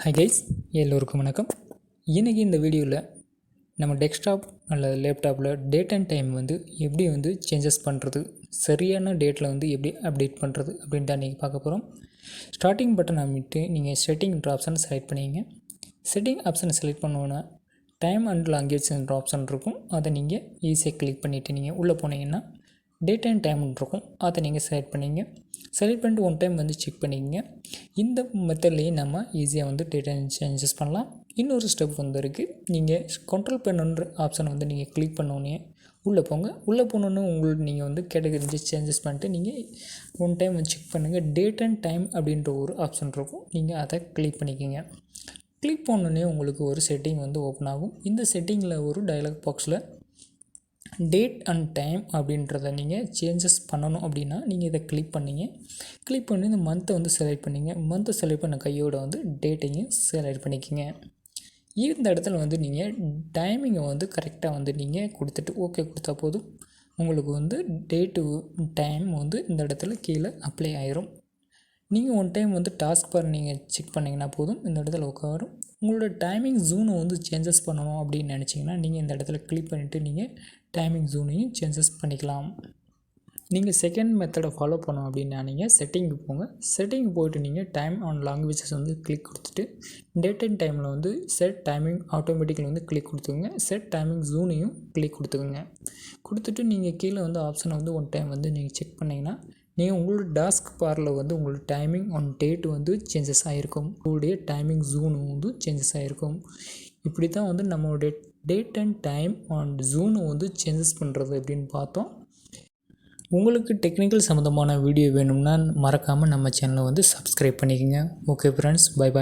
Hi guys, எல்லோருக்கும் வணக்கம். இன்றைக்கி இந்த வீடியோவில் நம்ம டெஸ்க்டாப் அல்லது லேப்டாப்பில் டேட் அண்ட் டைம் எப்படி சேஞ்சஸ் பண்ணுறது, சரியான டேட்டில் எப்படி அப்டேட் பண்ணுறது அப்படின்ட்டு நீங்கள் பார்க்க போகிறோம். ஸ்டார்டிங் பட்டன் அமைட்டு நீங்கள் செட்டிங்ன்ற ஆப்ஷனை செலக்ட் பண்ணிங்க. செட்டிங் ஆப்ஷனை செலக்ட் பண்ணோன்னா டைம் அண்ட் லாங்குவேஜ்ன்ற ஆப்ஷன் இருக்கும். அதை நீங்கள் ஈஸியாக கிளிக் பண்ணிவிட்டு நீங்கள் உள்ளே போனீங்கன்னா டேட் அண்ட் டைம்னு இருக்கும். அதை நீங்கள் செலக்ட் பண்ணிங்க. செலக்ட் பண்ணிட்டு ஒன் டைம் செக் பண்ணிக்கங்க. இந்த மெத்தட்லேயே நம்ம ஈஸியாக டேட்டா சேஞ்சஸ் பண்ணலாம். இன்னொரு ஸ்டெப் இருக்குது. நீங்கள் கண்ட்ரோல் பண்ணுன்ற ஆப்ஷனை நீங்கள் கிளிக் பண்ணோன்னே உள்ளே போங்க. உள்ளே போனோன்னே உங்களுக்கு நீங்கள் கேட்டகரி சேஞ்சஸ் பண்ணிட்டு நீங்கள் ஒன் டைம் செக் பண்ணுங்கள். டேட் அண்ட் டைம் அப்படின்ற ஒரு ஆப்ஷன் இருக்கும். நீங்கள் அதை கிளிக் பண்ணிக்கோங்க. கிளிக் பண்ணோன்னே உங்களுக்கு ஒரு செட்டிங் ஓப்பன் ஆகும். இந்த செட்டிங்கில் ஒரு டயலாக் பாக்ஸில் டேட் அண்ட் டைம் அப்படின்றத நீங்கள் சேஞ்சஸ் பண்ணணும் அப்படின்னா நீங்கள் இதை கிளிக் பண்ணிங்க. கிளிக் பண்ணி இந்த மந்த்தை செலக்ட் பண்ணிங்க. மந்த்தை செலக்ட் பண்ண கையோட டேட்டையும் செலக்ட் பண்ணிக்கோங்க. இந்த இடத்துல நீங்கள் டைமிங்கை கரெக்டாக நீங்கள் கொடுத்துட்டு ஓகே கொடுத்தா போதும். உங்களுக்கு டேட்டு டைம் இந்த இடத்துல கீழே அப்ளை ஆயிரும். நீங்கள் ஒன் டைம் டாஸ்க் பார் நீங்கள் செக் பண்ணிங்கன்னா போதும். இந்த இடத்துல உட்காரும். உங்களோட டைமிங் ஜூனை சேஞ்சஸ் பண்ணணும் அப்படின்னு நினச்சிங்கன்னா நீங்கள் இந்த இடத்துல கிளிக் பண்ணிவிட்டு நீங்கள் டைமிங் ஜூனையும் சேஞ்சஸ் பண்ணிக்கலாம். நீங்கள் செகண்ட் மெத்தடை ஃபாலோ பண்ணணும் அப்படின்னா நீங்கள் செட்டிங்கு போங்க. செட்டிங் போய்ட்டு நீங்கள் டைம் அண்ட் லாங்குவேஜஸ் கிளிக் கொடுத்துட்டு டேட் அண்ட் டைமில் செட் டைமிங் ஆட்டோமேட்டிக்கில் கிளிக் கொடுத்துங்க. செட் டைமிங் ஜூனையும் கிளிக் கொடுத்துக்குங்க. கொடுத்துட்டு நீங்கள் கீழே ஆப்ஷனை ஒன் டைம் நீங்கள் செக் பண்ணிங்கன்னா நீங்கள் உங்களோட டாஸ்க் பாரில் உங்களோட டைமிங் அண்ட் டேட்டு சேஞ்சஸ் ஆகிருக்கும். உங்களுடைய டைமிங் ஜூனு சேஞ்சஸ் ஆகிருக்கும். இப்படி தான் நம்மளுடைய டேட் அண்ட் டைம் அண்ட் ஜூனை சேஞ்சஸ் பண்ணுறது அப்படின்னு பார்த்தோம். உங்களுக்கு டெக்னிக்கல் சம்மந்தமான வீடியோ வேணும்னா மறக்காமல் நம்ம சேனலை சப்ஸ்கிரைப் பண்ணிக்கோங்க. Okay friends, bye bye.